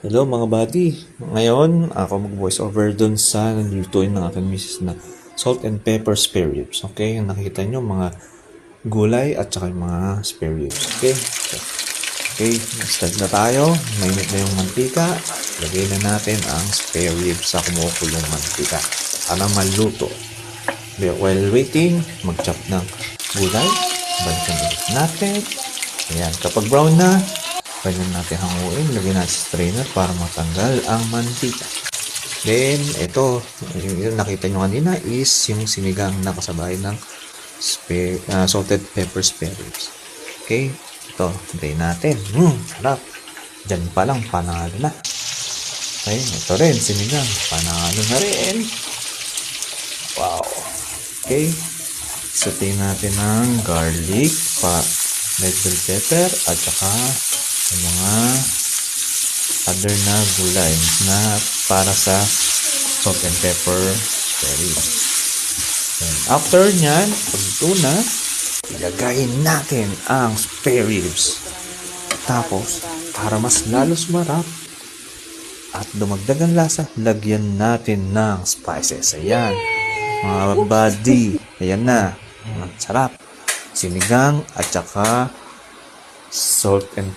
Hello mga buddy. Ngayon, ako mag-voice over dun sa nilutuin ng aking misis na salt and pepper spare ribs. Okay? Yung nakikita nyo, mga gulay at saka yung mga spare ribs. Okay? Okay, start na tayo. Mainit na yung mantika. Lagay na natin ang spare ribs sa kumukulong mantika para maluto. While waiting, mag-chop ng gulay. Balikan ulit natin. Ayan, kapag brown na, pwede natin hanguin. Lagyan natin sa strainer para matanggal ang mantika. Then, ito, yung nakita nyo kanina is yung sinigang na kasabay ng salted pepper spare ribs. Okay, ito, try natin. Harap. Diyan pa lang, panalo na. Okay, ito rin, sinigang. Panalo na rin. Wow. Okay, saute natin ng garlic, red bell pepper, at saka yung mga other na gulay na para sa salt and pepper spare ribs. And after nyan, pag ito na, ilagayin natin ang spare ribs. Tapos, para mas lalo sumarap at dumagdag ang lasa, lagyan natin ng spices. Ayan, mga buddy. Ayan na. Ang sarap. Sinigang at saka salt and